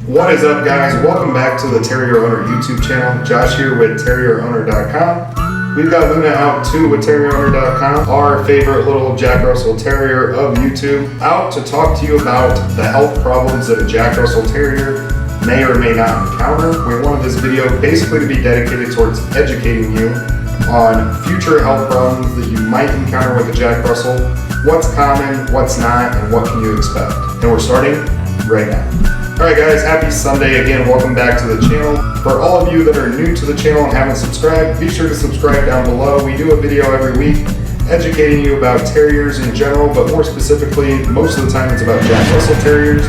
What is up, guys? Welcome back to the Terrier Owner YouTube channel. Josh here with terrierowner.com. We've got Luna out too with terrierowner.com, our favorite little Jack Russell Terrier of YouTube, out to talk to you about the health problems that a Jack Russell Terrier may or may not encounter. We wanted this video basically to be dedicated towards educating you on future health problems that you might encounter with a Jack Russell, what's common, what's not, and what can you expect. And we're starting right now. Alright guys, happy Sunday again. Welcome back to the channel. For all of you that are new to the channel and haven't subscribed, be sure to subscribe down below. We do a video every week educating you about terriers in general, but more specifically, most of the time it's about Jack Russell Terriers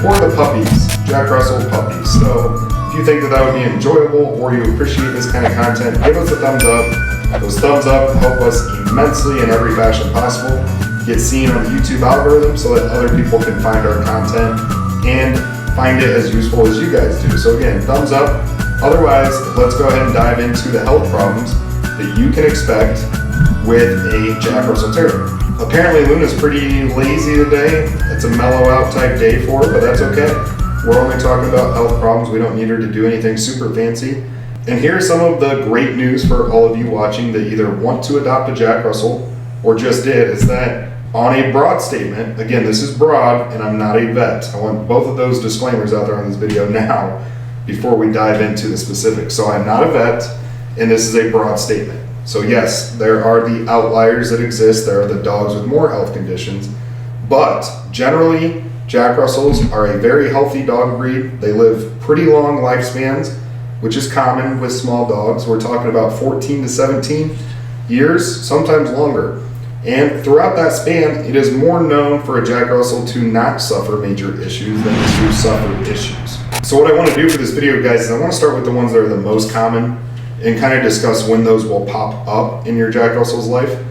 or the puppies, Jack Russell puppies. So if you think that that would be enjoyable or you appreciate this kind of content, give us a thumbs up. Those thumbs up help us immensely in every fashion possible. Get seen on the YouTube algorithm so that other people can find our content and find it as useful as you guys do. So again, thumbs up. Otherwise, let's go ahead and dive into the health problems that you can expect with a Jack Russell Terrier. Apparently Luna's pretty lazy today. It's a mellow out type day for her, but that's okay. We're only talking about health problems. We don't need her to do anything super fancy. And here's some of the great news for all of you watching that either want to adopt a Jack Russell or just did, is that on a broad statement, again, this is broad and I'm not a vet. I want both of those disclaimers out there on this video now before we dive into the specifics. So I'm not a vet and this is a broad statement. So yes, there are the outliers that exist. There are the dogs with more health conditions, but generally Jack Russells are a very healthy dog breed. They live pretty long lifespans, which is common with small dogs. We're talking about 14 to 17 years, sometimes longer. And throughout that span, it is more known for a Jack Russell to not suffer major issues than to suffer issues. So what I want to do for this video, guys, is I want to start with the ones that are the most common and kind of discuss when those will pop up in your Jack Russell's life.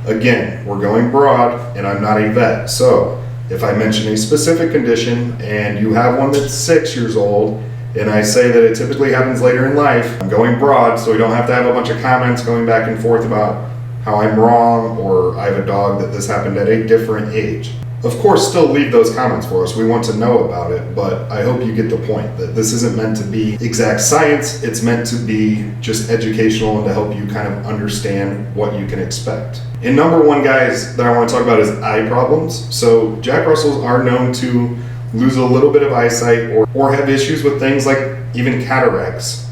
Again, we're going broad and I'm not a vet. So if I mention a specific condition and you have one that's 6 years old and I say that it typically happens later in life, I'm going broad so we don't have to have a bunch of comments going back and forth about how I'm wrong or I have a dog that this happened at a different age. Of course, still leave those comments for us. We want to know about it, but I hope you get the point that this isn't meant to be exact science. It's meant to be just educational and to help you kind of understand what you can expect. And number one, guys, that I want to talk about is eye problems. So Jack Russells are known to lose a little bit of eyesight or have issues with things like even cataracts.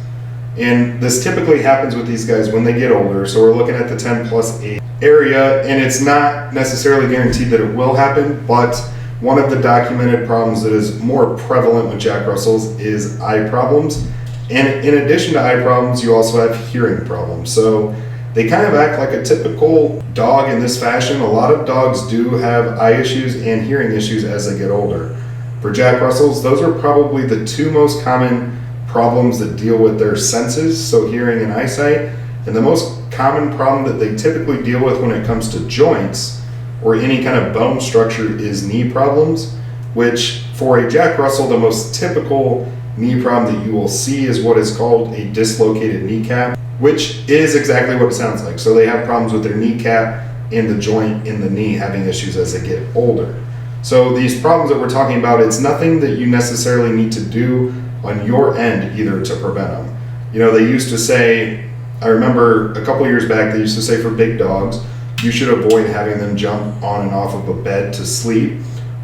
And this typically happens with these guys when they get older. So we're looking at the 10 plus age area, and it's not necessarily guaranteed that it will happen, but one of the documented problems that is more prevalent with Jack Russells is eye problems. And in addition to eye problems, you also have hearing problems. So they kind of act like a typical dog in this fashion. A lot of dogs do have eye issues and hearing issues as they get older. For Jack Russells, those are probably the two most common problems that deal with their senses, so hearing and eyesight. And the most common problem that they typically deal with when it comes to joints or any kind of bone structure is knee problems, which for a Jack Russell, the most typical knee problem that you will see is what is called a dislocated kneecap, which is exactly what it sounds like. So they have problems with their kneecap and the joint in the knee having issues as they get older. So these problems that we're talking about, it's nothing that you necessarily need to do on your end either to prevent them. You know, they used to say, I remember a couple years back, they used to say for big dogs, you should avoid having them jump on and off of a bed to sleep,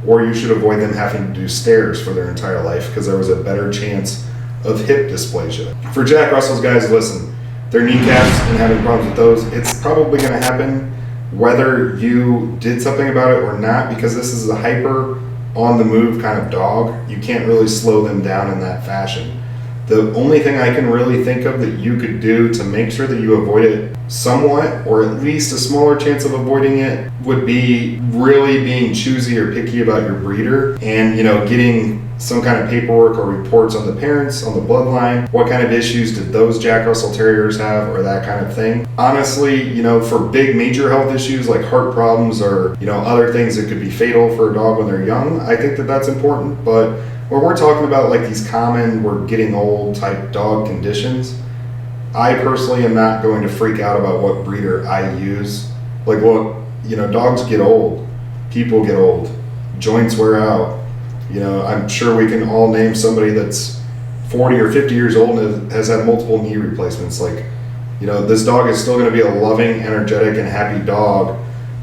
or you should avoid them having to do stairs for their entire life because there was a better chance of hip dysplasia. For Jack Russells, guys, listen, their kneecaps and having problems with those, it's probably going to happen whether you did something about it or not, because this is a hyper on the move kind of dog. You can't really slow them down in that fashion. The only thing I can really think of that you could do to make sure that you avoid it somewhat, or at least a smaller chance of avoiding it, would be really being choosy or picky about your breeder and, you know, getting some kind of paperwork or reports on the parents, on the bloodline. What kind of issues did those Jack Russell Terriers have, or that kind of thing. Honestly, you know, for big major health issues like heart problems or, you know, other things that could be fatal for a dog when they're young, I think that that's important. But when we're talking about like these common, we're getting old type dog conditions, I personally am not going to freak out about what breeder I use. Like, look, you know, dogs get old, people get old, joints wear out. You know, I'm sure we can all name somebody that's 40 or 50 years old and has had multiple knee replacements. Like, you know, this dog is still going to be a loving, energetic, and happy dog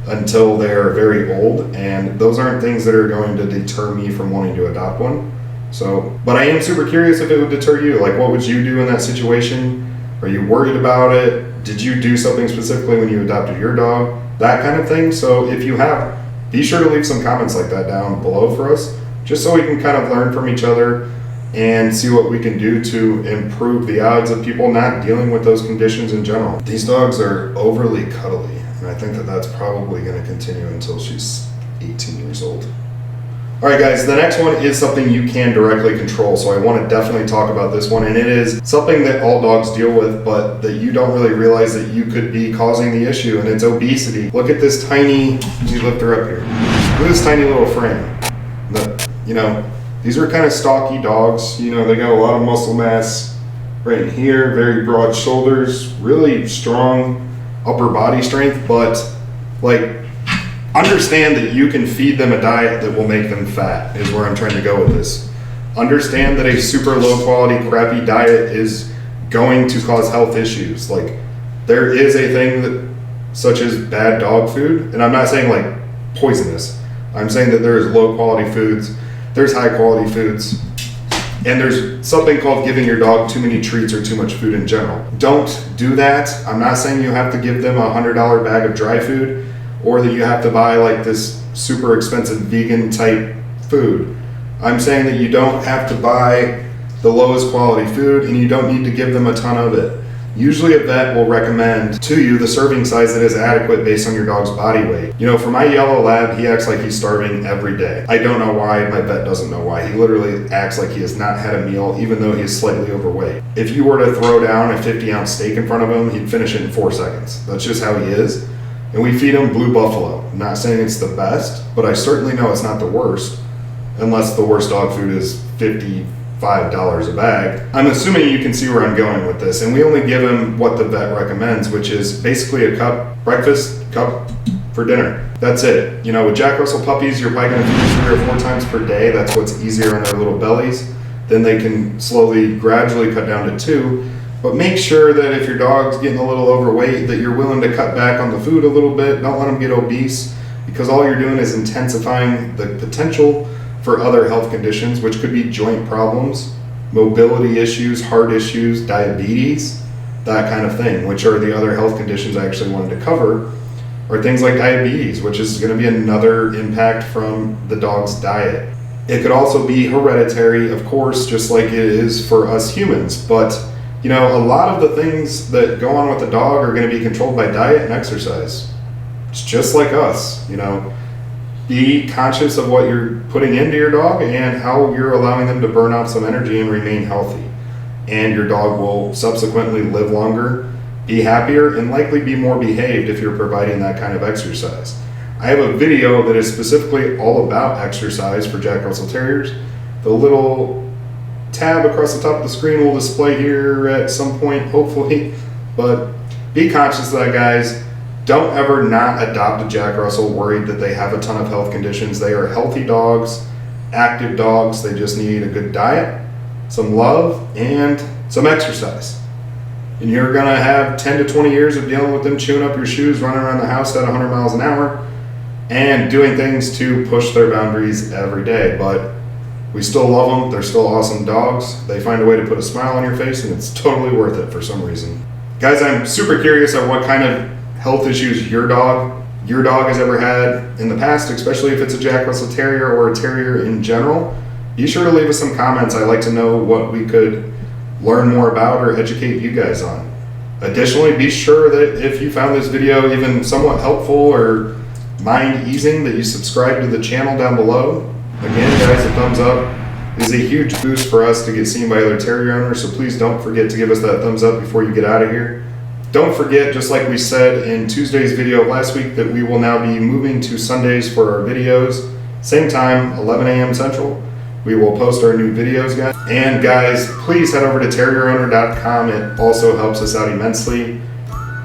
until they're very old, and those aren't things that are going to deter me from wanting to adopt one. So, but I am super curious if it would deter you. Like, what would you do in that situation? Are you worried about it? Did you do something specifically when you adopted your dog? That kind of thing. So if you have, be sure to leave some comments like that down below for us, just so we can kind of learn from each other and see what we can do to improve the odds of people not dealing with those conditions in general. These dogs are overly cuddly, and I think that that's probably going to continue until she's 18 years old. All right, guys, the next one is something you can directly control, so I want to definitely talk about this one, and it is something that all dogs deal with, but that you don't really realize that you could be causing the issue, and it's obesity. Look at this tiny, let me lift her up here. Look at this tiny little frame. You know, these are kind of stocky dogs. You know, they got a lot of muscle mass right in here, very broad shoulders, really strong upper body strength, but like, understand that you can feed them a diet that will make them fat, is where I'm trying to go with this. Understand that a super low quality, crappy diet is going to cause health issues. Like, there is a thing that, such as bad dog food, and I'm not saying like poisonous. I'm saying that there's low quality foods, there's high quality foods, and there's something called giving your dog too many treats or too much food in general. Don't do that. I'm not saying you have to give them a $100 bag of dry food, or that you have to buy like this super expensive vegan type food. I'm saying that you don't have to buy the lowest quality food, and you don't need to give them a ton of it. Usually a vet will recommend to you the serving size that is adequate based on your dog's body weight. You know, for my yellow lab, he acts like he's starving every day. I don't know why, my vet doesn't know why. He literally acts like he has not had a meal, even though he is slightly overweight. If you were to throw down a 50-ounce steak in front of him, he'd finish it in 4 seconds. That's just how he is. And we feed him Blue Buffalo. I'm not saying it's the best, but I certainly know it's not the worst, unless the worst dog food is $55 a bag. I'm assuming you can see where I'm going with this, and we only give him what the vet recommends, which is basically a cup, breakfast, cup for dinner. That's it. You know, with Jack Russell puppies, you're probably gonna feed 3 or 4 times per day. That's what's easier in their little bellies. Then they can slowly, gradually cut down to 2. But make sure that if your dog's getting a little overweight, that you're willing to cut back on the food a little bit. Don't let them get obese, because all you're doing is intensifying the potential for other health conditions, which could be joint problems, mobility issues, heart issues, diabetes, that kind of thing, which are the other health conditions I actually wanted to cover, or things like diabetes, which is going to be another impact from the dog's diet. It could also be hereditary, of course, just like it is for us humans, but you know, a lot of the things that go on with the dog are going to be controlled by diet and exercise. It's just like us, you know. Be conscious of what you're putting into your dog and how you're allowing them to burn off some energy and remain healthy. And your dog will subsequently live longer, be happier, and likely be more behaved if you're providing that kind of exercise. I have a video that is specifically all about exercise for Jack Russell Terriers. The little tab across the top of the screen will display here at some point, hopefully. But be conscious of that, guys. Don't ever not adopt a Jack Russell worried that they have a ton of health conditions. They are healthy dogs, active dogs. They just need a good diet, some love, and some exercise. And you're gonna have 10 to 20 years of dealing with them chewing up your shoes, running around the house at 100 miles an hour, and doing things to push their boundaries every day. But we still love them. They're still awesome dogs. They find a way to put a smile on your face, and it's totally worth it for some reason. Guys, I'm super curious of what kind of health issues your dog has ever had in the past, especially if it's a Jack Russell Terrier or a Terrier in general. Be sure to leave us some comments. I'd like to know what we could learn more about or educate you guys on. Additionally, be sure that if you found this video even somewhat helpful or mind easing, that you subscribe to the channel down below. Again, guys, a thumbs up is a huge boost for us to get seen by other terrier owners, so please don't forget to give us that thumbs up before you get out of here. Don't forget, just like we said in Tuesday's video of last week, that we will now be moving to Sundays for our videos. Same time, 11 a.m. Central. We will post our new videos, guys. And guys, please head over to terrierowner.com. It also helps us out immensely.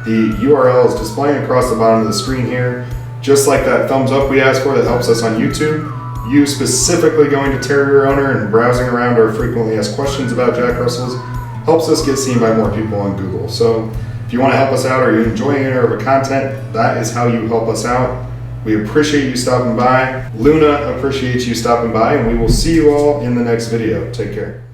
The URL is displaying across the bottom of the screen here. Just like that thumbs up we asked for that helps us on YouTube. You specifically going to Terrier Owner and browsing around our frequently asked questions about Jack Russells helps us get seen by more people on Google. So if you want to help us out or you enjoy any of our content, that is how you help us out. We appreciate you stopping by. Luna appreciates you stopping by, and we will see you all in the next video. Take care.